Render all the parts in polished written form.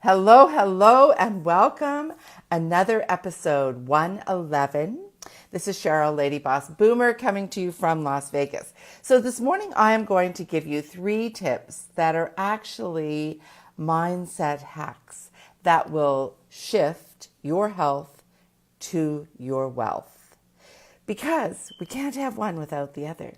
Hello, hello, and welcome. Another episode 111. This is Sherial, Lady Boss Boomer, coming to you from Las Vegas. So this morning I am going to give you 3 tips that are actually mindset hacks that will shift your health to your wealth. Because we can't have one without the other.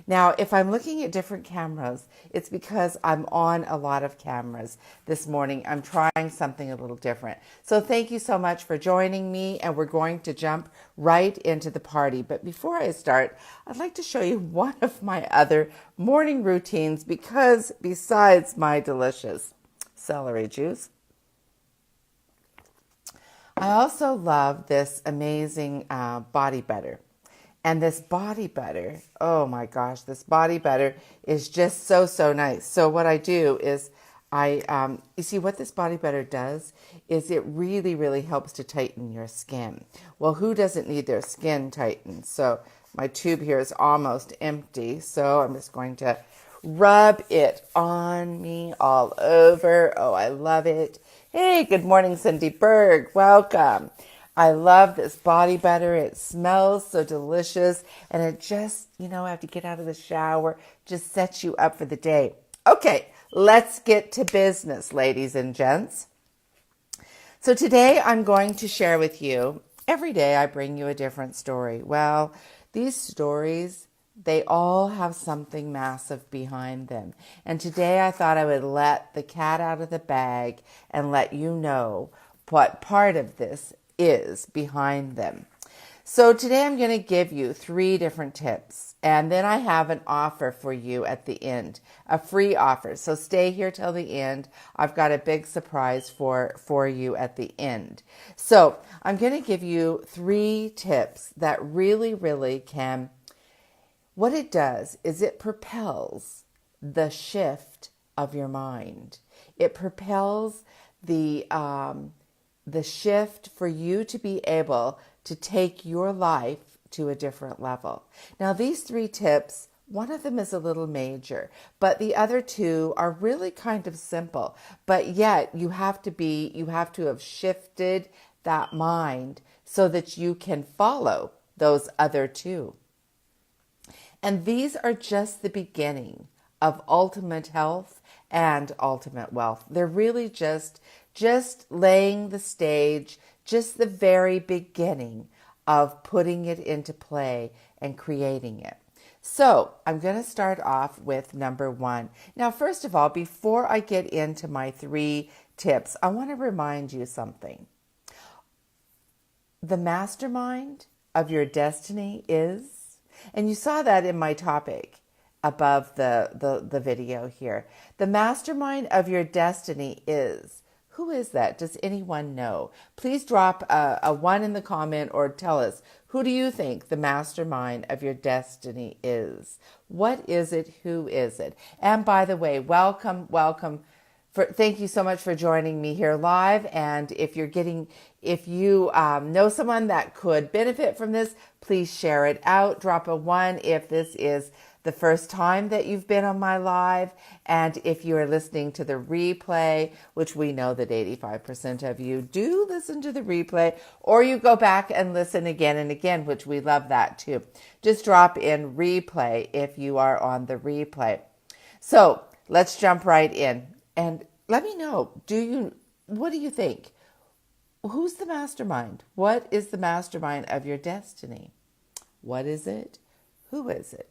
Now, if I'm looking at different cameras, it's because I'm on a lot of cameras this morning. I'm trying something a little different. So thank you so much for joining me, and we're going to jump right into the party. But before I start, I'd like to show you one of my other morning routines, because besides my delicious celery juice, I also love this amazing body butter. And this body butter, oh my gosh, this body butter is just so nice. So what I do is you see what this body butter does is it really helps to tighten your skin. Well, who doesn't need their skin tightened? So my tube here is almost empty. So I'm just going to rub it on me all over. Oh, I love it. Hey, good morning, Cindy Berg. Welcome. I love this body butter. It smells so delicious, and it just, after you get out of the shower, just sets you up for the day. Okay, let's get to business, ladies and gents. So today I'm going to share with you, every day I bring you a different story. Well, these stories, they all have something massive behind them. And today I thought I would let the cat out of the bag and let you know what part of this is behind them. So today I'm going to give you 3 different tips, and then I have an offer for you at the end, a free offer. So stay here till the end. I've got a big surprise for you at the end. So I'm going to give you 3 tips that really can. What it does is it propels the shift of your mind. It propels the shift for you to be able to take your life to a different level. Now, these 3 tips, one of them is a little major, but the other 2 are really kind of simple. But yet you have to have shifted that mind so that you can follow those other 2. And these are just the beginning of ultimate health and ultimate wealth. They're really just laying the stage, just the very beginning of putting it into play and creating it. So I'm going to start off with number 1. Now, first of all, before I get into my 3 tips, I want to remind you something. The mastermind of your destiny is, and you saw that in my topic above the video here. The mastermind of your destiny is. Who is that? Does anyone know? Please drop a 1 in the comment or tell us, who do you think the mastermind of your destiny is? What is it? Who is it? And by the way, welcome. Thank you so much for joining me here live. And if you know someone that could benefit from this, please share it out. Drop a 1 if this is the first time that you've been on my live. And if you are listening to the replay, which we know that 85% of you do listen to the replay, or you go back and listen again and again, which we love that too. Just drop in replay if you are on the replay. So let's jump right in. And let me know, what do you think? Who's the mastermind? What is the mastermind of your destiny? What is it? Who is it?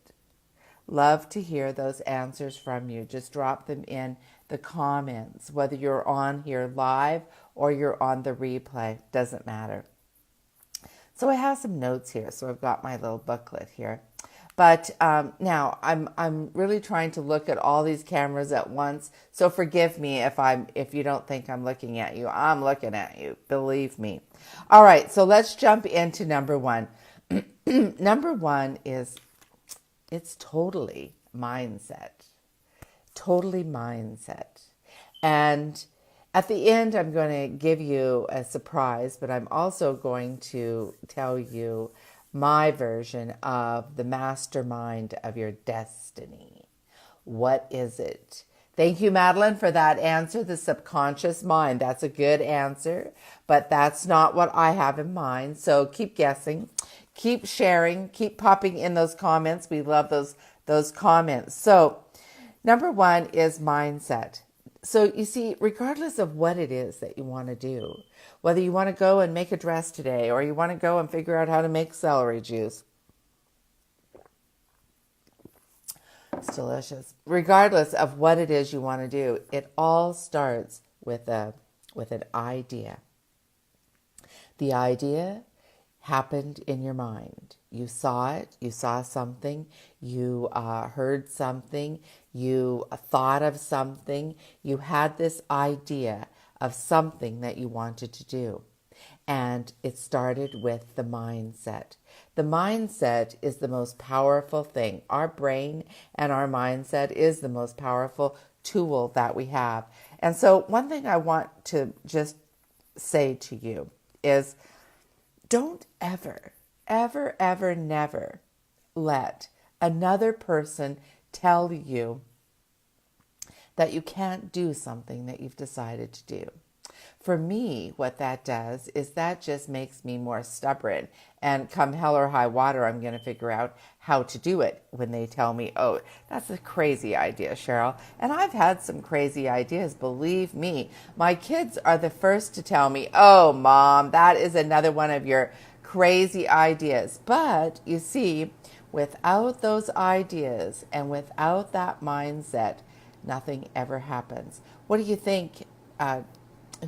Love to hear those answers from you. Just drop them in the comments, whether you're on here live or you're on the replay, doesn't matter. So I have some notes here. So I've got my little booklet here. But now I'm really trying to look at all these cameras at once. So forgive me if you don't think I'm looking at you. I'm looking at you. Believe me. All right. So let's jump into number 1. Number 1 is it's totally mindset. Totally mindset. And at the end, I'm going to give you a surprise, but I'm also going to tell you my version of the mastermind of your destiny. What is it? Thank you, Madeline, for that answer. The subconscious mind. That's a good answer, but that's not what I have in mind. So keep guessing, keep sharing, keep popping in those comments. We love those comments. So number one is mindset. So you see, regardless of what it is that you want to do, whether you want to go and make a dress today or you want to go and figure out how to make celery juice, it's delicious. Regardless of what it is you want to do, it all starts with an idea. The idea happened in your mind. You saw it, you saw something, you heard something, you thought of something, you had this idea of something that you wanted to do. And it started with the mindset. The mindset is the most powerful thing. Our brain and our mindset is the most powerful tool that we have. And so one thing I want to just say to you is don't ever, ever, ever, never let another person tell you that you can't do something that you've decided to do. For me, what that does is that just makes me more stubborn. And come hell or high water, I'm going to figure out how to do it when they tell me, oh, that's a crazy idea, Sherial. And I've had some crazy ideas, believe me. My kids are the first to tell me, oh, Mom, that is another one of your crazy ideas. But you see, without those ideas and without that mindset, nothing ever happens. What do you think?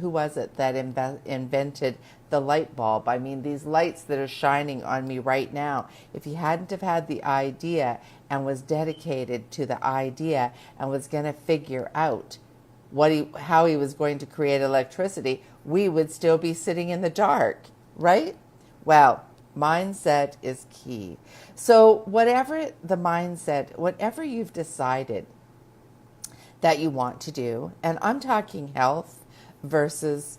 Who was it that invented the light bulb? I mean, these lights that are shining on me right now. If he hadn't have had the idea and was dedicated to the idea and was going to figure out how he was going to create electricity, we would still be sitting in the dark, right? Well, mindset is key. So whatever the mindset, whatever you've decided that you want to do, and I'm talking health versus,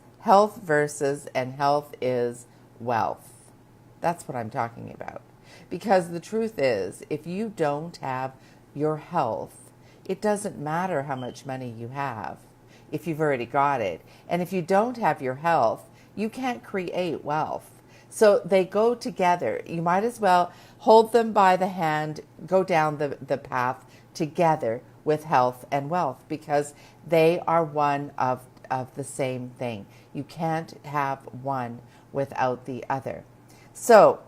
and health is wealth. That's what I'm talking about. Because the truth is, if you don't have your health, it doesn't matter how much money you have if you've already got it. And if you don't have your health, you can't create wealth. So they go together. You might as well hold them by the hand, go down the path together with health and wealth, because they are one of the same thing. You can't have one without the other. So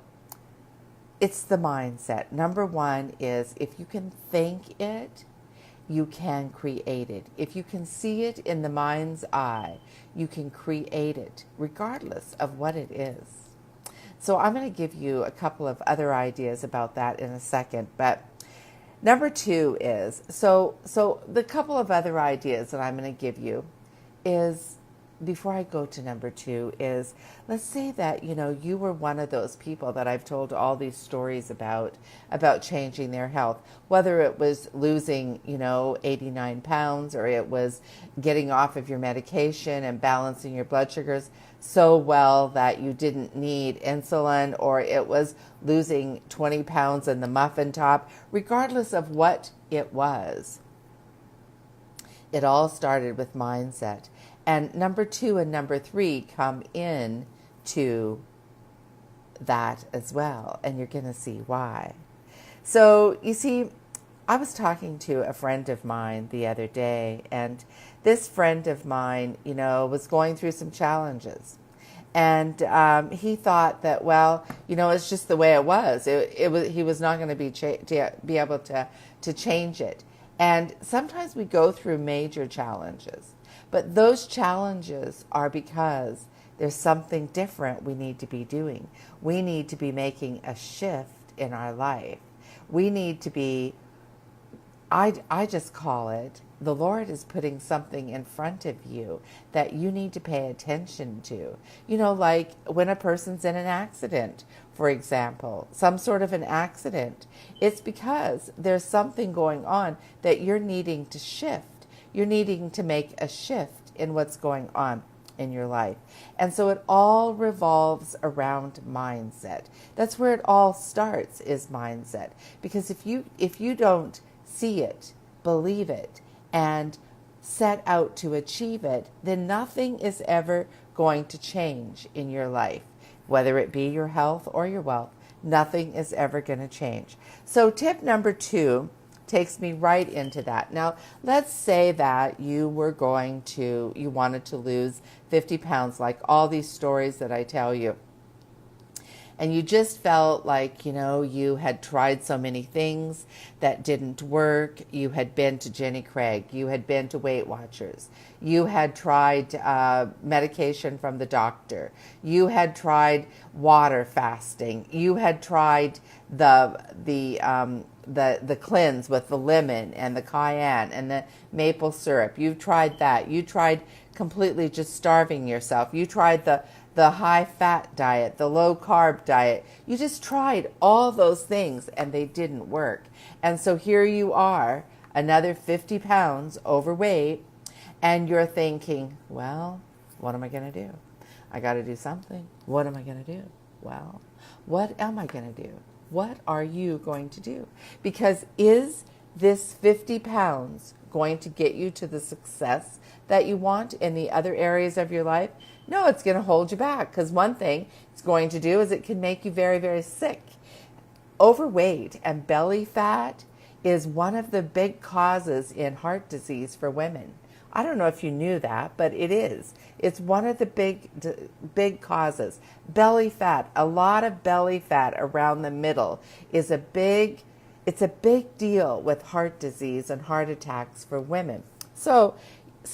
it's the mindset. Number one is, if you can think it, you can create it. If you can see it in the mind's eye, you can create it, regardless of what it is. So I'm going to give you a couple of other ideas about that in a second. But number two is, so the couple of other ideas that I'm going to give you is, before I go to number two, is, let's say that, you were one of those people that I've told all these stories about changing their health, whether it was losing, 89 pounds, or it was getting off of your medication and balancing your blood sugars so well that you didn't need insulin, or it was losing 20 pounds in the muffin top. Regardless of what it was, it all started with mindset. And number two and number three come in to that as well. And you're going to see why. So you see, I was talking to a friend of mine the other day, and this friend of mine, was going through some challenges. And he thought that, well, it's just the way it was. He was not going to be able to change it. And sometimes we go through major challenges. But those challenges are because there's something different we need to be doing. We need to be making a shift in our life. We need to be, I just call it, the Lord is putting something in front of you that you need to pay attention to. Like when a person's in an accident, for example, some sort of an accident, it's because there's something going on that you're needing to shift. You're needing to make a shift in what's going on in your life. And so it all revolves around mindset. That's where it all starts, is mindset. Because if you don't see it, believe it, and set out to achieve it, then nothing is ever going to change in your life, whether it be your health or your wealth. Nothing is ever going to change. So tip number 2 takes me right into that. Now, let's say that you wanted to lose 50 pounds, like all these stories that I tell you. And you just felt like, you had tried so many things that didn't work. You had been to Jenny Craig. You had been to Weight Watchers. You had tried medication from the doctor. You had tried water fasting. You had tried the cleanse with the lemon and the cayenne and the maple syrup. You've tried that. You tried completely just starving yourself. You tried the high-fat diet, the low-carb diet. You just tried all those things, and they didn't work. And so here you are, another 50 pounds overweight, and you're thinking, well, what am I going to do? I got to do something. What am I going to do? Well, what am I going to do? What are you going to do? Because is this 50 pounds going to get you to the success that you want in the other areas of your life? No, it's going to hold you back, because one thing it's going to do is it can make you very, very sick. Overweight and belly fat is one of the big causes in heart disease for women. I don't know if you knew that, but it is. It's one of the big causes. Belly fat, a lot of belly fat around the middle is a big deal with heart disease and heart attacks for women. So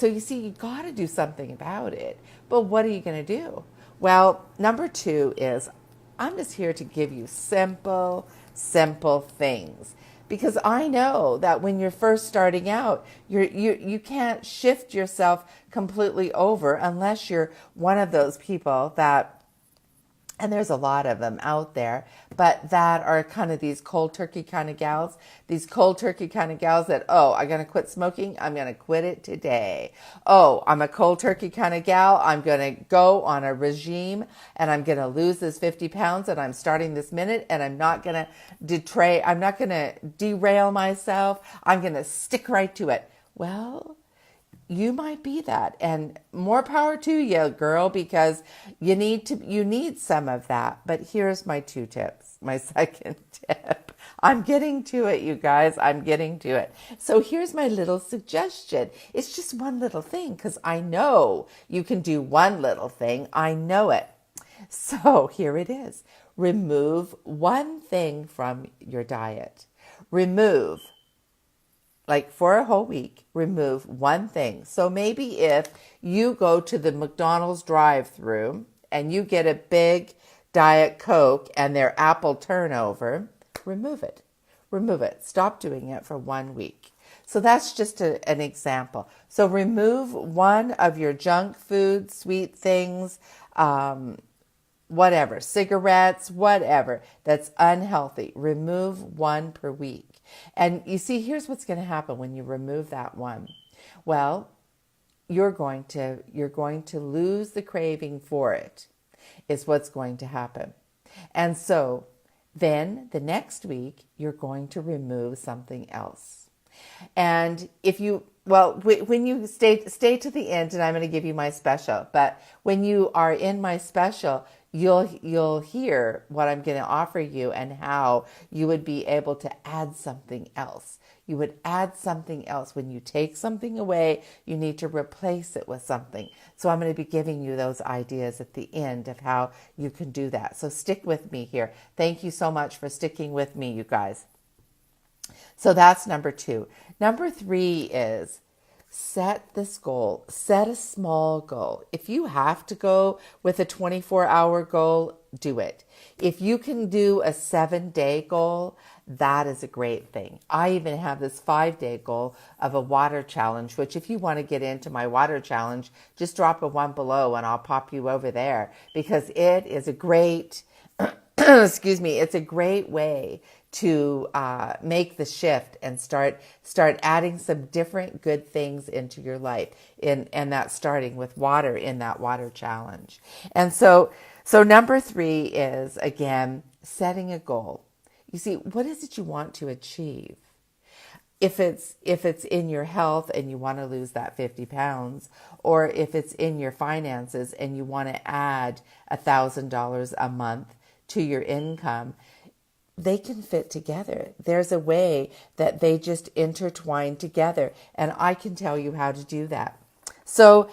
you see, you got to do something about it. But what are you going to do? Well, number 2 is I'm just here to give you simple things. Because I know that when you're first starting out, you can't shift yourself completely over unless you're one of those people that, and there's a lot of them out there, but that are kind of these cold turkey kind of gals, that, I'm going to quit smoking. I'm going to quit it today. Oh, I'm a cold turkey kind of gal. I'm going to go on a regime and I'm going to lose this 50 pounds and I'm starting this minute and I'm not going to derail myself. I'm going to stick right to it. Well, you might be that, and more power to you, girl, because you need some of that. But here's my 2 tips. My second tip. I'm getting to it, you guys. I'm getting to it. So here's my little suggestion. It's just one little thing, because I know you can do one little thing. I know it. So here it is. Remove one thing from your diet. For a whole week, remove one thing. So maybe if you go to the McDonald's drive-thru and you get a big Diet Coke and their apple turnover, remove it. Stop doing it for 1 week. So that's just an example. So remove one of your junk food, sweet things, whatever, cigarettes, whatever, that's unhealthy. Remove one per week. And you see, here's what's going to happen when you remove that one. Well, you're going to lose the craving for it, is what's going to happen. And so then the next week, you're going to remove something else. And when you stay to the end, and I'm going to give you my special, but when you are in my special, you'll hear what I'm going to offer you and how you would be able to add something else. You would add something else. When you take something away, you need to replace it with something. So I'm going to be giving you those ideas at the end of how you can do that. So stick with me here. Thank you so much for sticking with me, you guys. So that's number 2. Number 3 is set this goal. Set a small goal. If you have to go with a 24-hour goal, do it. If you can do a 7-day goal, that is a great thing. I even have this 5-day goal of a water challenge, which if you want to get into my water challenge, just drop a 1 below and I'll pop you over there, because it is a great, it's a great way to make the shift and start adding some different good things into your life. And that's starting with water in that water challenge. And so number 3 is, again, setting a goal. You see, what is it you want to achieve? if it's in your health and you want to lose that 50 pounds, or if it's in your finances and you want to add $1,000 a month to your income, they can fit together. There's a way that they just intertwine together, and I can tell you how to do that. So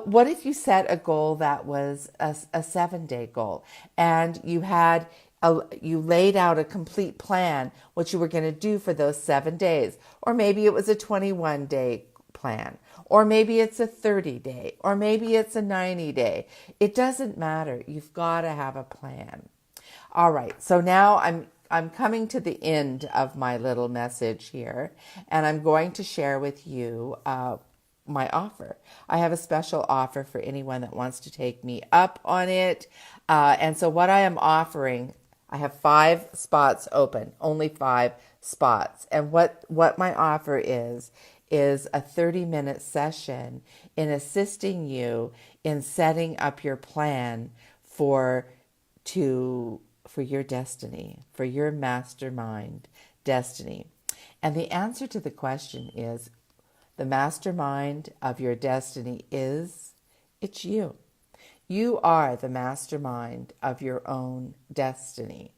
what if you set a goal that was a 7-day goal, and you laid out a complete plan, what you were going to do for those 7 days, or maybe it was a 21-day plan, or maybe it's a 30-day, or maybe it's a 90-day. It doesn't matter. You've got to have a plan. All right. So now I'm coming to the end of my little message here, and I'm going to share with you my offer. I have a special offer for anyone that wants to take me up on it. And so what I am offering, I have 5 spots open, only 5 spots. And what my offer is a 30-minute session in assisting you in setting up your plan for your destiny, for your mastermind destiny. And the answer to the question is, the mastermind of your destiny it's you. You are the mastermind of your own destiny.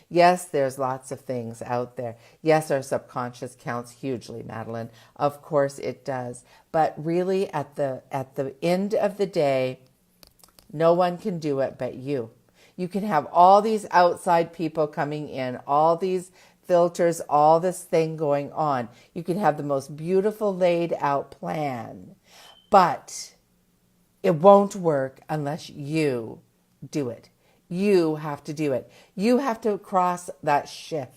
Yes, there's lots of things out there. Yes, our subconscious counts hugely, Madeline. Of course it does. But really, at the end of the day, no one can do it but you. You can have all these outside people coming in, all these filters, all this thing going on. You can have the most beautiful laid out plan, but it won't work unless you do it. You have to do it. You have to cross that shift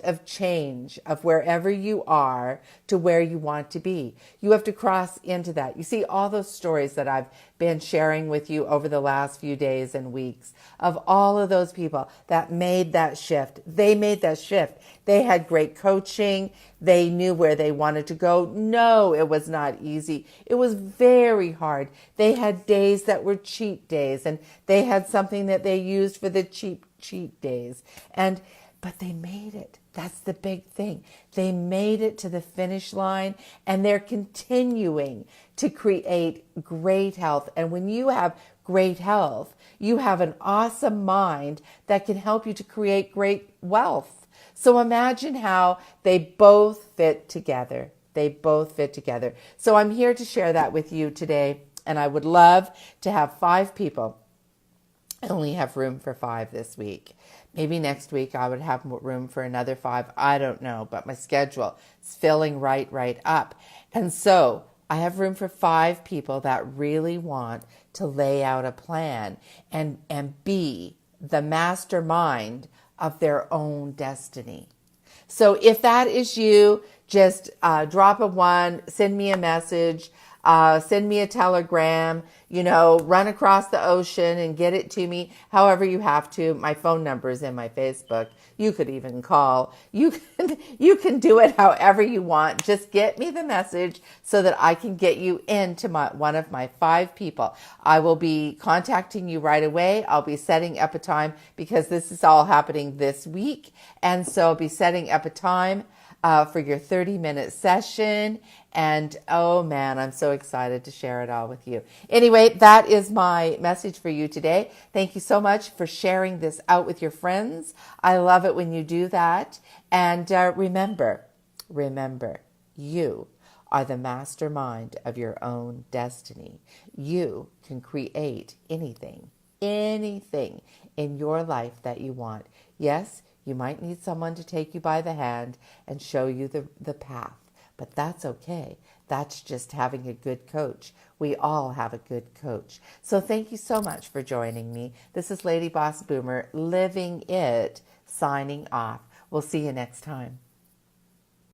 of change of wherever you are to where you want to be. You have to cross into that. You see, all those stories that I've been sharing with you over the last few days and weeks of all of those people that made that shift. They made that shift. They had great coaching. They knew where they wanted to go. No, it was not easy. It was very hard. They had days that were cheat days, and they had something that they used for the cheat days. But they made it. That's the big thing. They made it to the finish line, and they're continuing to create great health. And when you have great health, you have an awesome mind that can help you to create great wealth. So imagine how they both fit together. They both fit together. So I'm here to share that with you today, and I would love to have 5 people. I only have room for 5 this week. Maybe next week I would have room for another 5. I don't know, but my schedule is filling right up. And so I have room for 5 people that really want to lay out a plan and be the mastermind of their own destiny. So if that is you, just drop a 1, send me a message, send me a telegram, run across the ocean and get it to me however you have to. My phone number is in my Facebook. You could even call. You can do it however you want. Just get me the message so that I can get you into one of my 5 people. I will be contacting you right away. I'll be setting up a time because this is all happening this week. And so I'll be setting up a time for your 30-minute session. And oh man, I'm so excited to share it all with you. Anyway, that is my message for you today. Thank you so much for sharing this out with your friends. I love it when you do that. And remember, you are the mastermind of your own destiny. You can create anything in your life that you want. Yes, you might need someone to take you by the hand and show you the path, but that's okay. That's just having a good coach. We all have a good coach. So thank you so much for joining me. This is Lady Boss Boomer, living it, signing off. We'll see you next time.